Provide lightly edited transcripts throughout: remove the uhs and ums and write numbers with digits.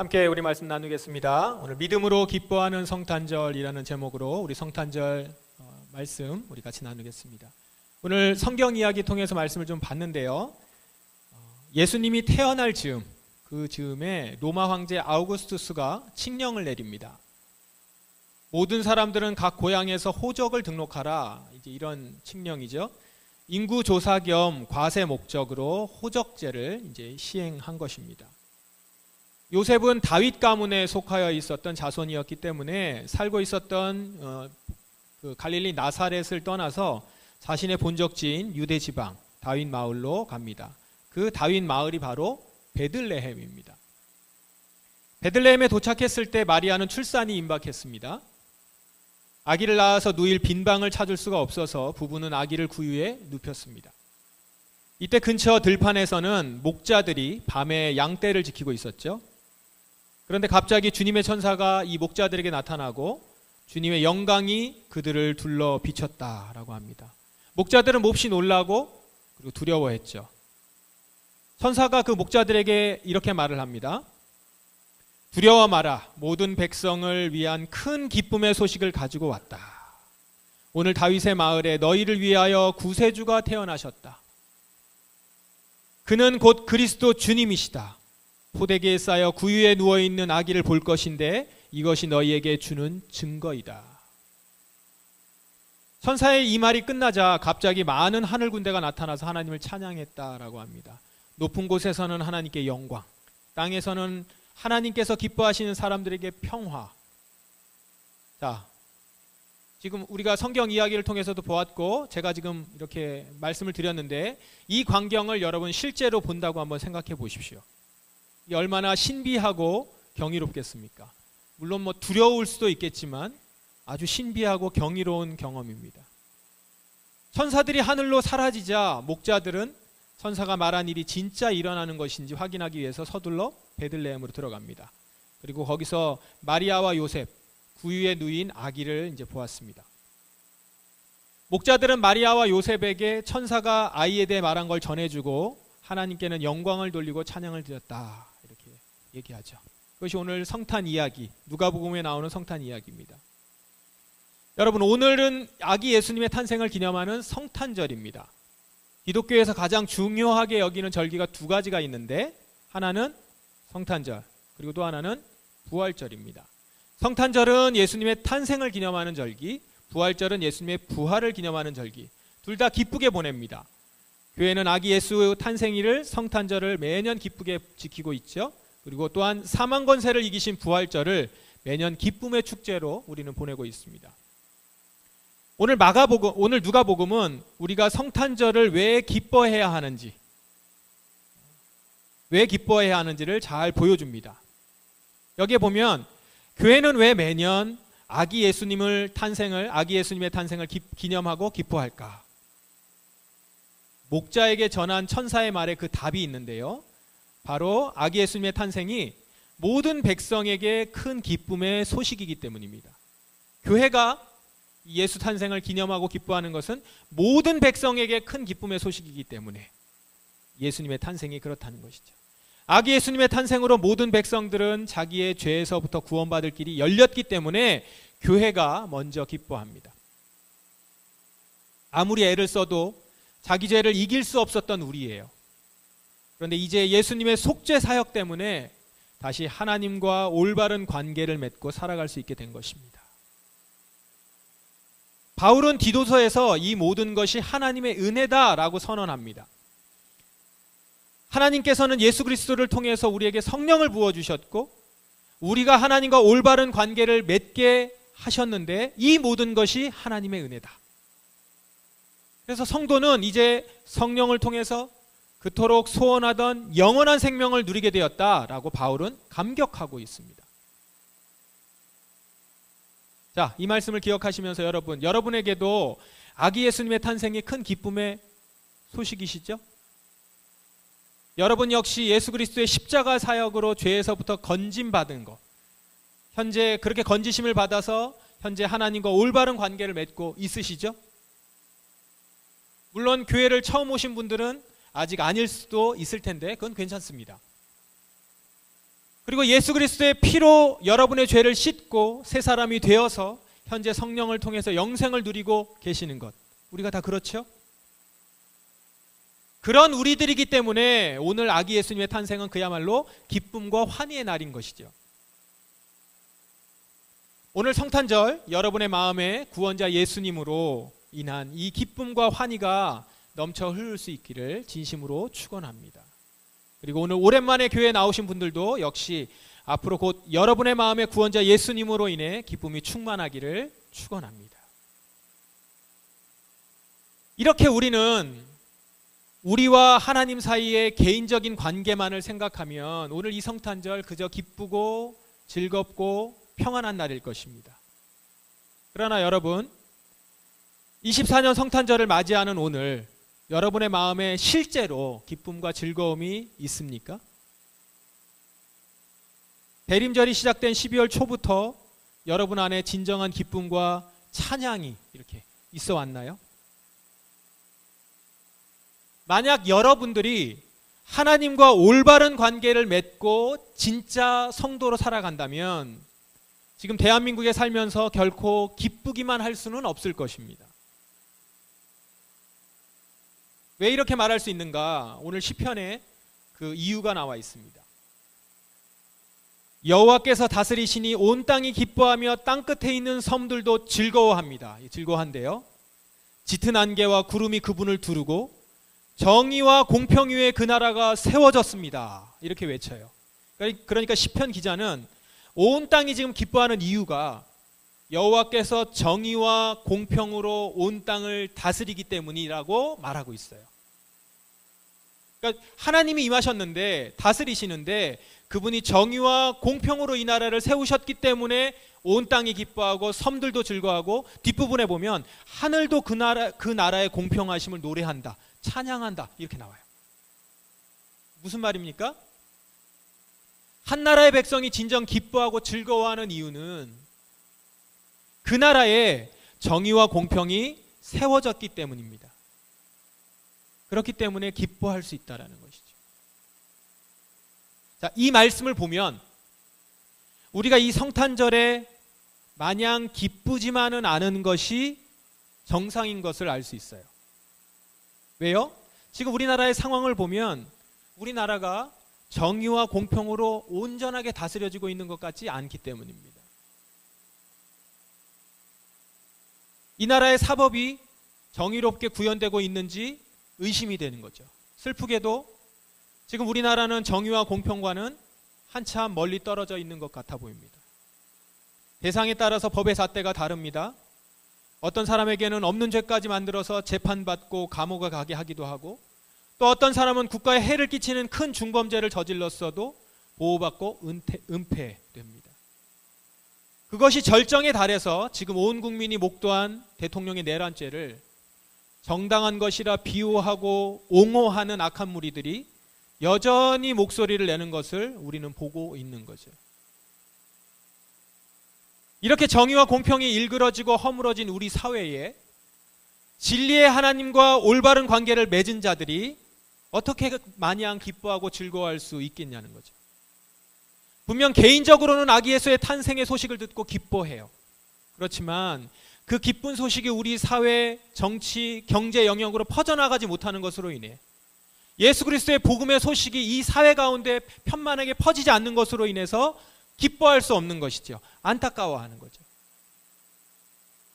함께 우리 말씀 나누겠습니다. 오늘 믿음으로 기뻐하는 성탄절이라는 제목으로 우리 성탄절 말씀 우리 같이 나누겠습니다. 오늘 성경 이야기 통해서 말씀을 좀 봤는데요. 예수님이 태어날 즈음, 그 즈음에 로마 황제 아우구스투스가 칙령을 내립니다. 모든 사람들은 각 고향에서 호적을 등록하라, 이제 이런 칙령이죠. 인구 조사 겸 과세 목적으로 호적제를 이제 시행한 것입니다. 요셉은 다윗 가문에 속하여 있었던 자손이었기 때문에 살고 있었던 그 갈릴리 나사렛을 떠나서 자신의 본적지인 유대 지방 다윗 마을로 갑니다. 그 다윗 마을이 바로 베들레헴입니다. 베들레헴에 도착했을 때 마리아는 출산이 임박했습니다. 아기를 낳아서 누일 빈방을 찾을 수가 없어서 부부는 아기를 구유에 눕혔습니다. 이때 근처 들판에서는 목자들이 밤에 양떼를 지키고 있었죠. 그런데 갑자기 주님의 천사가 이 목자들에게 나타나고 주님의 영광이 그들을 둘러 비쳤다라고 합니다. 목자들은 몹시 놀라고 그리고 두려워했죠. 천사가 그 목자들에게 이렇게 말을 합니다. 두려워 마라. 모든 백성을 위한 큰 기쁨의 소식을 가지고 왔다. 오늘 다윗의 마을에 너희를 위하여 구세주가 태어나셨다. 그는 곧 그리스도 주님이시다. 포대기에 쌓여 구유에 누워있는 아기를 볼 것인데 이것이 너희에게 주는 증거이다. 천사의 이 말이 끝나자 갑자기 많은 하늘 군대가 나타나서 하나님을 찬양했다라고 합니다. 높은 곳에서는 하나님께 영광, 땅에서는 하나님께서 기뻐하시는 사람들에게 평화. 자, 지금 우리가 성경 이야기를 통해서도 보았고 제가 지금 이렇게 말씀을 드렸는데 이 광경을 여러분 실제로 본다고 한번 생각해 보십시오. 이게 얼마나 신비하고 경이롭겠습니까? 물론 뭐 두려울 수도 있겠지만 아주 신비하고 경이로운 경험입니다. 천사들이 하늘로 사라지자 목자들은 천사가 말한 일이 진짜 일어나는 것인지 확인하기 위해서 서둘러 베들레헴으로 들어갑니다. 그리고 거기서 마리아와 요셉, 구유에 누인 아기를 이제 보았습니다. 목자들은 마리아와 요셉에게 천사가 아이에 대해 말한 걸 전해주고 하나님께는 영광을 돌리고 찬양을 드렸다, 이렇게 얘기하죠. 그것이 오늘 성탄 이야기, 누가복음에 나오는 성탄 이야기입니다. 여러분, 오늘은 아기 예수님의 탄생을 기념하는 성탄절입니다. 기독교에서 가장 중요하게 여기는 절기가 두 가지가 있는데 하나는 성탄절, 그리고 또 하나는 부활절입니다. 성탄절은 예수님의 탄생을 기념하는 절기, 부활절은 예수님의 부활을 기념하는 절기. 둘 다 기쁘게 보냅니다. 교회는 아기 예수 탄생일을 성탄절을 매년 기쁘게 지키고 있죠. 그리고 또한 사망 권세를 이기신 부활절을 매년 기쁨의 축제로 우리는 보내고 있습니다. 오늘 누가복음은 우리가 성탄절을 왜 기뻐해야 하는지, 를 잘 보여줍니다. 여기에 보면 교회는 왜 매년 아기 예수님의 탄생을 기념하고 기뻐할까? 목자에게 전한 천사의 말에 그 답이 있는데요. 바로 아기 예수님의 탄생이 모든 백성에게 큰 기쁨의 소식이기 때문입니다. 교회가 예수 탄생을 기념하고 기뻐하는 것은 모든 백성에게 큰 기쁨의 소식이기 때문에 예수님의 탄생이 그렇다는 것이죠. 아기 예수님의 탄생으로 모든 백성들은 자기의 죄에서부터 구원받을 길이 열렸기 때문에 교회가 먼저 기뻐합니다. 아무리 애를 써도 자기 죄를 이길 수 없었던 우리예요. 그런데 이제 예수님의 속죄 사역 때문에 다시 하나님과 올바른 관계를 맺고 살아갈 수 있게 된 것입니다. 바울은 디도서에서 이 모든 것이 하나님의 은혜다라고 선언합니다. 하나님께서는 예수 그리스도를 통해서 우리에게 성령을 부어주셨고 우리가 하나님과 올바른 관계를 맺게 하셨는데 이 모든 것이 하나님의 은혜다. 그래서 성도는 이제 성령을 통해서 그토록 소원하던 영원한 생명을 누리게 되었다라고 바울은 감격하고 있습니다. 자, 이 말씀을 기억하시면서 여러분에게도 아기 예수님의 탄생이 큰 기쁨의 소식이시죠? 여러분 역시 예수 그리스도의 십자가 사역으로 죄에서부터 건짐받은 것, 현재 그렇게 건지심을 받아서 현재 하나님과 올바른 관계를 맺고 있으시죠? 물론 교회를 처음 오신 분들은 아직 아닐 수도 있을 텐데 그건 괜찮습니다. 그리고 예수 그리스도의 피로 여러분의 죄를 씻고 새 사람이 되어서 현재 성령을 통해서 영생을 누리고 계시는 것, 우리가 다 그렇죠? 그런 우리들이기 때문에 오늘 아기 예수님의 탄생은 그야말로 기쁨과 환희의 날인 것이죠. 오늘 성탄절 여러분의 마음에 구원자 예수님으로 인한 이 기쁨과 환희가 넘쳐 흐를 수 있기를 진심으로 축원합니다. 그리고 오늘 오랜만에 교회에 나오신 분들도 역시 앞으로 곧 여러분의 마음에 구원자 예수님으로 인해 기쁨이 충만하기를 축원합니다. 이렇게 우리는 우리와 하나님 사이의 개인적인 관계만을 생각하면 오늘 이 성탄절 그저 기쁘고 즐겁고 평안한 날일 것입니다. 그러나 여러분, 24년 성탄절을 맞이하는 오늘 여러분의 마음에 실제로 기쁨과 즐거움이 있습니까? 대림절이 시작된 12월 초부터 여러분 안에 진정한 기쁨과 찬양이 이렇게 있어 왔나요? 만약 여러분들이 하나님과 올바른 관계를 맺고 진짜 성도로 살아간다면 지금 대한민국에 살면서 결코 기쁘기만 할 수는 없을 것입니다. 왜 이렇게 말할 수 있는가? 오늘 시편에 그 이유가 나와 있습니다. 여호와께서 다스리시니 온 땅이 기뻐하며 땅끝에 있는 섬들도 즐거워합니다. 즐거워한대요. 짙은 안개와 구름이 그분을 두르고 정의와 공평 위에 그 나라가 세워졌습니다. 이렇게 외쳐요. 그러니까 시편 기자는 온 땅이 지금 기뻐하는 이유가 여호와께서 정의와 공평으로 온 땅을 다스리기 때문이라고 말하고 있어요. 그러니까 하나님이 임하셨는데 다스리시는데 그분이 정의와 공평으로 이 나라를 세우셨기 때문에 온 땅이 기뻐하고 섬들도 즐거워하고 뒷부분에 보면 하늘도 그 나라의 공평하심을 노래한다, 찬양한다 이렇게 나와요. 무슨 말입니까? 한 나라의 백성이 진정 기뻐하고 즐거워하는 이유는 그 나라에 정의와 공평이 세워졌기 때문입니다. 그렇기 때문에 기뻐할 수 있다는 것이죠. 자, 이 말씀을 보면 우리가 이 성탄절에 마냥 기쁘지만은 않은 것이 정상인 것을 알 수 있어요. 왜요? 지금 우리나라의 상황을 보면 우리나라가 정의와 공평으로 온전하게 다스려지고 있는 것 같지 않기 때문입니다. 이 나라의 사법이 정의롭게 구현되고 있는지 의심이 되는 거죠. 슬프게도 지금 우리나라는 정의와 공평과는 한참 멀리 떨어져 있는 것 같아 보입니다. 대상에 따라서 법의 잣대가 다릅니다. 어떤 사람에게는 없는 죄까지 만들어서 재판받고 감옥에 가게 하기도 하고 또 어떤 사람은 국가에 해를 끼치는 큰 중범죄를 저질렀어도 보호받고 은폐됩니다. 그것이 절정에 달해서 지금 온 국민이 목도한 대통령의 내란죄를 정당한 것이라 비호하고 옹호하는 악한 무리들이 여전히 목소리를 내는 것을 우리는 보고 있는 거죠. 이렇게 정의와 공평이 일그러지고 허물어진 우리 사회에 진리의 하나님과 올바른 관계를 맺은 자들이 어떻게 마냥 기뻐하고 즐거워할 수 있겠냐는 거죠. 분명 개인적으로는 아기 예수의 탄생의 소식을 듣고 기뻐해요. 그렇지만 그 기쁜 소식이 우리 사회, 정치, 경제 영역으로 퍼져나가지 못하는 것으로 인해 예수 그리스도의 복음의 소식이 이 사회 가운데 편만하게 퍼지지 않는 것으로 인해서 기뻐할 수 없는 것이죠. 안타까워하는 거죠.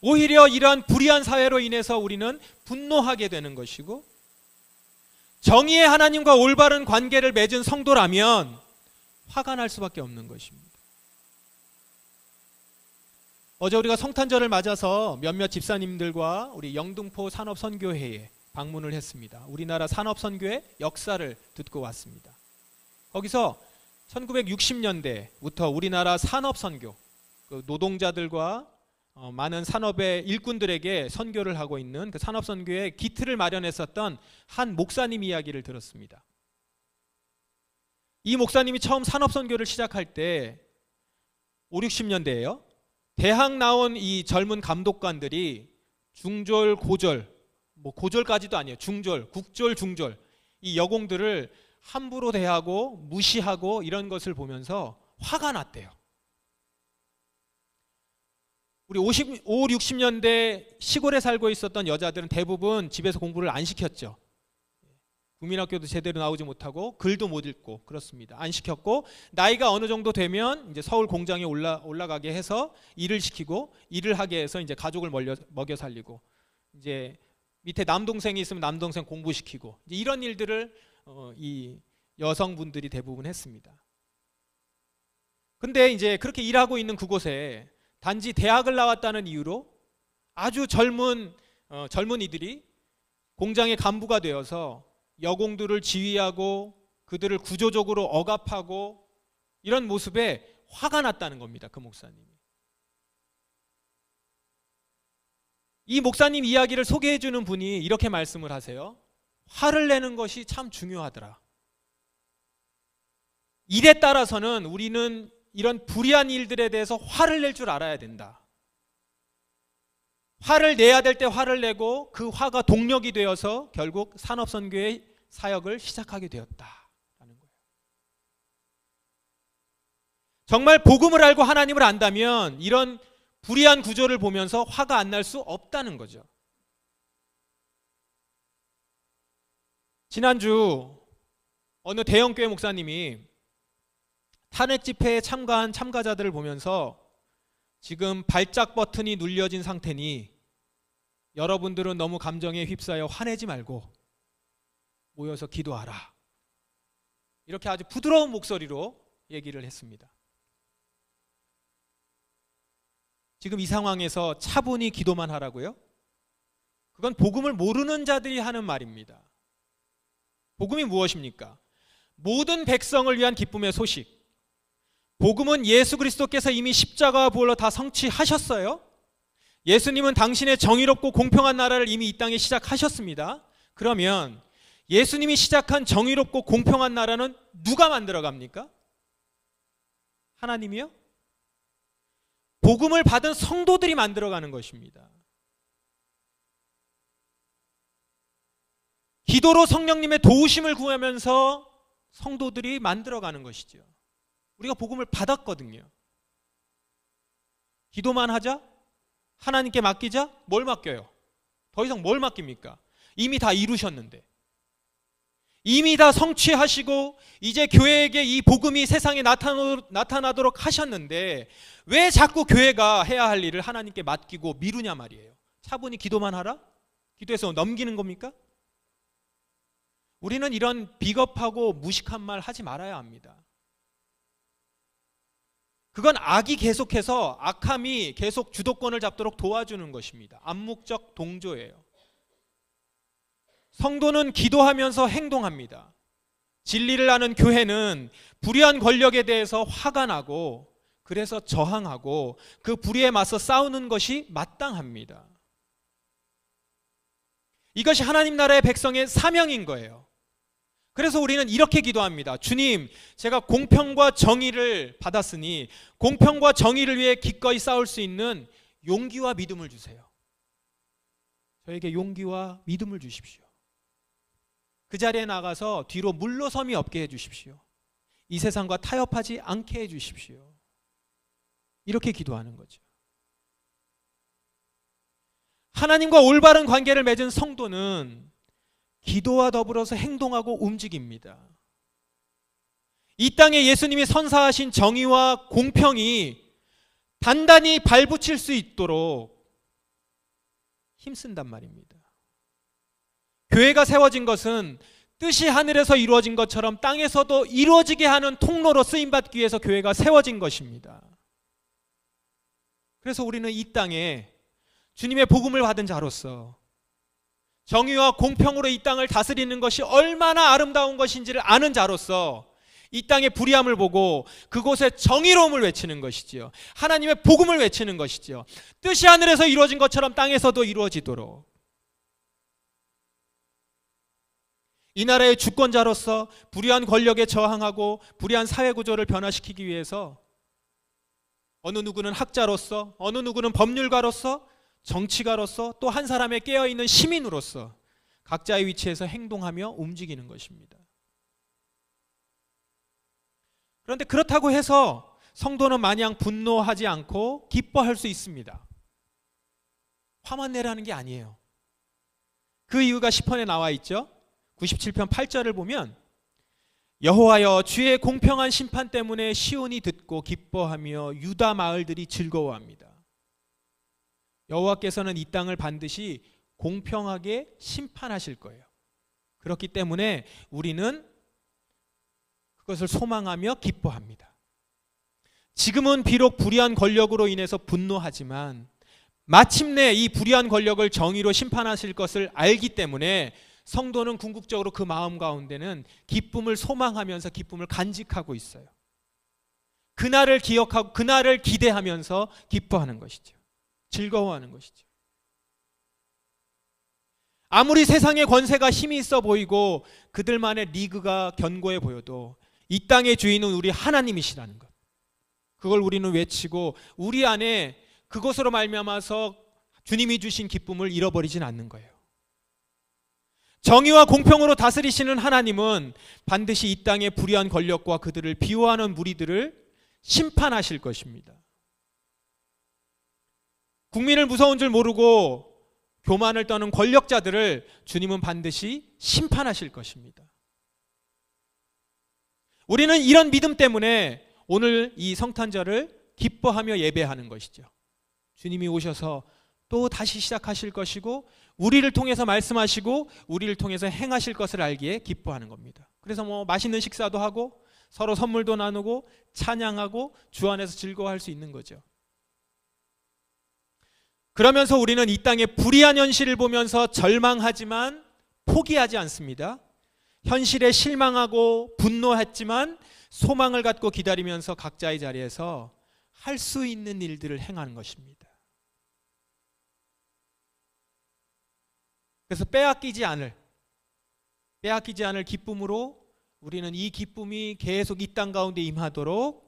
오히려 이러한 불의한 사회로 인해서 우리는 분노하게 되는 것이고 정의의 하나님과 올바른 관계를 맺은 성도라면 화가 날 수밖에 없는 것입니다. 어제 우리가 성탄절을 맞아서 몇몇 집사님들과 우리 영등포 산업선교회에 방문을 했습니다. 우리나라 산업선교의 역사를 듣고 왔습니다. 거기서 1960년대부터 우리나라 산업선교, 노동자들과 많은 산업의 일꾼들에게 선교를 하고 있는 그 산업선교의 기틀을 마련했었던 한 목사님 이야기를 들었습니다. 이 목사님이 처음 산업선교를 시작할 때 5, 60년대예요. 대학 나온 이 젊은 감독관들이 중졸, 고졸, 고졸까지도 아니에요. 중졸, 국졸, 중졸 이 여공들을 함부로 대하고 무시하고 이런 것을 보면서 화가 났대요. 우리 5, 60년대 시골에 살고 있었던 여자들은 대부분 집에서 공부를 안 시켰죠. 국민학교도 제대로 나오지 못하고 글도 못 읽고 그렇습니다. 안 시켰고 나이가 어느 정도 되면 이제 서울 공장에 올라가게 해서 일을 시키고 일을 하게 해서 이제 가족을 먹여 살리고 이제 밑에 남동생이 있으면 남동생 공부시키고 이제 이런 일들을 이 여성분들이 대부분 했습니다. 근데 이제 그렇게 일하고 있는 그곳에 단지 대학을 나왔다는 이유로 아주 젊은이들이 공장의 간부가 되어서 여공들을 지휘하고 그들을 구조적으로 억압하고 이런 모습에 화가 났다는 겁니다. 그 목사님이. 이 목사님 이야기를 소개해 주는 분이 이렇게 말씀을 하세요. 화를 내는 것이 참 중요하더라. 일에 따라서는 우리는 이런 불의한 일들에 대해서 화를 낼 줄 알아야 된다. 화를 내야 될 때 화를 내고 그 화가 동력이 되어서 결국 산업선교의 사역을 시작하게 되었다라는 거예요. 정말 복음을 알고 하나님을 안다면 이런 불의한 구조를 보면서 화가 안 날 수 없다는 거죠. 지난주 어느 대형교회 목사님이 탄핵 집회에 참가한 참가자들을 보면서 지금 발작 버튼이 눌려진 상태니 여러분들은 너무 감정에 휩싸여 화내지 말고 모여서 기도하라. 이렇게 아주 부드러운 목소리로 얘기를 했습니다. 지금 이 상황에서 차분히 기도만 하라고요? 그건 복음을 모르는 자들이 하는 말입니다. 복음이 무엇입니까? 모든 백성을 위한 기쁨의 소식. 복음은 예수 그리스도께서 이미 십자가와 부활로 다 성취하셨어요. 예수님은 당신의 정의롭고 공평한 나라를 이미 이 땅에 시작하셨습니다. 그러면 예수님이 시작한 정의롭고 공평한 나라는 누가 만들어 갑니까? 하나님이요? 복음을 받은 성도들이 만들어 가는 것입니다. 기도로 성령님의 도우심을 구하면서 성도들이 만들어 가는 것이죠. 우리가 복음을 받았거든요. 기도만 하자? 하나님께 맡기자? 뭘 맡겨요? 더 이상 뭘 맡깁니까? 이미 다 이루셨는데. 이미 다 성취하시고 이제 교회에게 이 복음이 세상에 나타나도록 하셨는데 왜 자꾸 교회가 해야 할 일을 하나님께 맡기고 미루냐 말이에요. 차분히 기도만 하라? 기도해서 넘기는 겁니까? 우리는 이런 비겁하고 무식한 말 하지 말아야 합니다. 그건 악이 계속해서 악함이 계속 주도권을 잡도록 도와주는 것입니다. 암묵적 동조예요. 성도는 기도하면서 행동합니다. 진리를 아는 교회는 불의한 권력에 대해서 화가 나고 그래서 저항하고 그 불의에 맞서 싸우는 것이 마땅합니다. 이것이 하나님 나라의 백성의 사명인 거예요. 그래서 우리는 이렇게 기도합니다. 주님, 제가 공평과 정의를 받았으니 공평과 정의를 위해 기꺼이 싸울 수 있는 용기와 믿음을 주세요. 저에게 용기와 믿음을 주십시오. 그 자리에 나가서 뒤로 물러섬이 없게 해주십시오. 이 세상과 타협하지 않게 해주십시오. 이렇게 기도하는 거죠. 하나님과 올바른 관계를 맺은 성도는 기도와 더불어서 행동하고 움직입니다. 이 땅에 예수님이 선사하신 정의와 공평이 단단히 발붙일 수 있도록 힘쓴단 말입니다. 교회가 세워진 것은 뜻이 하늘에서 이루어진 것처럼 땅에서도 이루어지게 하는 통로로 쓰임받기 위해서 교회가 세워진 것입니다. 그래서 우리는 이 땅에 주님의 복음을 받은 자로서 정의와 공평으로 이 땅을 다스리는 것이 얼마나 아름다운 것인지를 아는 자로서 이 땅의 불의함을 보고 그곳에 정의로움을 외치는 것이지요. 하나님의 복음을 외치는 것이지요. 뜻이 하늘에서 이루어진 것처럼 땅에서도 이루어지도록 이 나라의 주권자로서 불의한 권력에 저항하고 불의한 사회구조를 변화시키기 위해서 어느 누구는 학자로서 어느 누구는 법률가로서 정치가로서 또 한 사람의 깨어있는 시민으로서 각자의 위치에서 행동하며 움직이는 것입니다. 그런데 그렇다고 해서 성도는 마냥 분노하지 않고 기뻐할 수 있습니다. 화만 내라는 게 아니에요. 그 이유가 시편에 나와 있죠. 97편 8절을 보면 여호와여 주의 공평한 심판 때문에 시온이 듣고 기뻐하며 유다 마을들이 즐거워합니다. 여호와께서는 이 땅을 반드시 공평하게 심판하실 거예요. 그렇기 때문에 우리는 그것을 소망하며 기뻐합니다. 지금은 비록 불의한 권력으로 인해서 분노하지만 마침내 이 불의한 권력을 정의로 심판하실 것을 알기 때문에 성도는 궁극적으로 그 마음 가운데는 기쁨을 소망하면서 기쁨을 간직하고 있어요. 그날을 기억하고 그날을 기대하면서 기뻐하는 것이죠. 즐거워하는 것이죠. 아무리 세상의 권세가 힘이 있어 보이고 그들만의 리그가 견고해 보여도 이 땅의 주인은 우리 하나님이시라는 것, 그걸 우리는 외치고 우리 안에 그것으로 말미암아서 주님이 주신 기쁨을 잃어버리진 않는 거예요. 정의와 공평으로 다스리시는 하나님은 반드시 이 땅의 불의한 권력과 그들을 비호하는 무리들을 심판하실 것입니다. 국민을 무서운 줄 모르고 교만을 떠는 권력자들을 주님은 반드시 심판하실 것입니다. 우리는 이런 믿음 때문에 오늘 이 성탄절을 기뻐하며 예배하는 것이죠. 주님이 오셔서 또 다시 시작하실 것이고 우리를 통해서 말씀하시고 우리를 통해서 행하실 것을 알기에 기뻐하는 겁니다. 그래서 맛있는 식사도 하고 서로 선물도 나누고 찬양하고 주 안에서 즐거워할 수 있는 거죠. 그러면서 우리는 이 땅의 불의한 현실을 보면서 절망하지만 포기하지 않습니다. 현실에 실망하고 분노했지만 소망을 갖고 기다리면서 각자의 자리에서 할 수 있는 일들을 행하는 것입니다. 그래서 빼앗기지 않을 기쁨으로 우리는 이 기쁨이 계속 이 땅 가운데 임하도록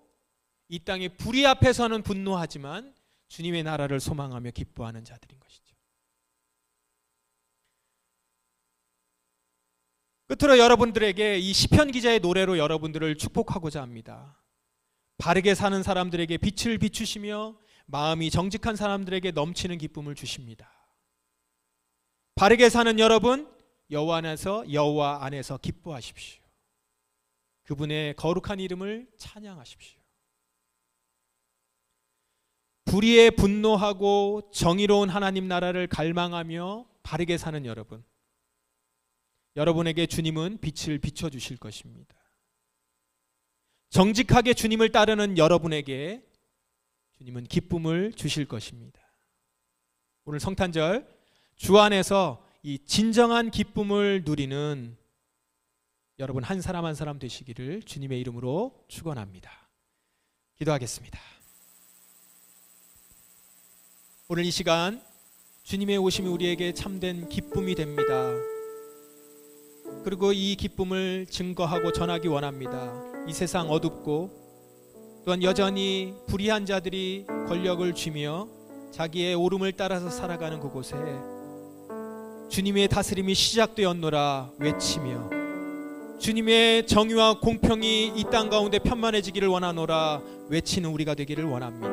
이 땅의 불의 앞에서는 분노하지만 주님의 나라를 소망하며 기뻐하는 자들인 것이죠. 끝으로 여러분들에게 이 시편 기자의 노래로 여러분들을 축복하고자 합니다. 바르게 사는 사람들에게 빛을 비추시며 마음이 정직한 사람들에게 넘치는 기쁨을 주십니다. 바르게 사는 여러분, 여호와 안에서 기뻐하십시오. 그분의 거룩한 이름을 찬양하십시오. 불의에 분노하고 정의로운 하나님 나라를 갈망하며 바르게 사는 여러분, 여러분에게 주님은 빛을 비춰주실 것입니다. 정직하게 주님을 따르는 여러분에게 주님은 기쁨을 주실 것입니다. 오늘 성탄절 주 안에서 이 진정한 기쁨을 누리는 여러분 한 사람 한 사람 되시기를 주님의 이름으로 축원합니다. 기도하겠습니다. 오늘 이 시간 주님의 오심이 우리에게 참된 기쁨이 됩니다. 그리고 이 기쁨을 증거하고 전하기 원합니다. 이 세상 어둡고 또한 여전히 불의한 자들이 권력을 쥐며 자기의 오름을 따라서 살아가는 그곳에 주님의 다스림이 시작되었노라 외치며 주님의 정의와 공평이 이 땅 가운데 편만해지기를 원하노라 외치는 우리가 되기를 원합니다.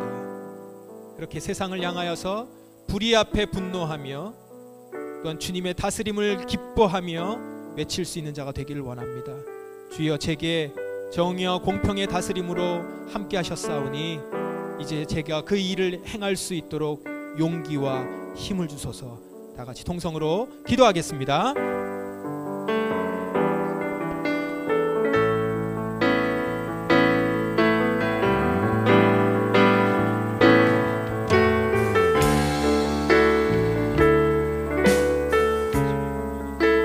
그렇게 세상을 향하여서 불의 앞에 분노하며 또한 주님의 다스림을 기뻐하며 외칠 수 있는 자가 되기를 원합니다. 주여 제게 정의와 공평의 다스림으로 함께 하셨사오니 이제 제가 그 일을 행할 수 있도록 용기와 힘을 주소서. 다 같이 통성으로 기도하겠습니다.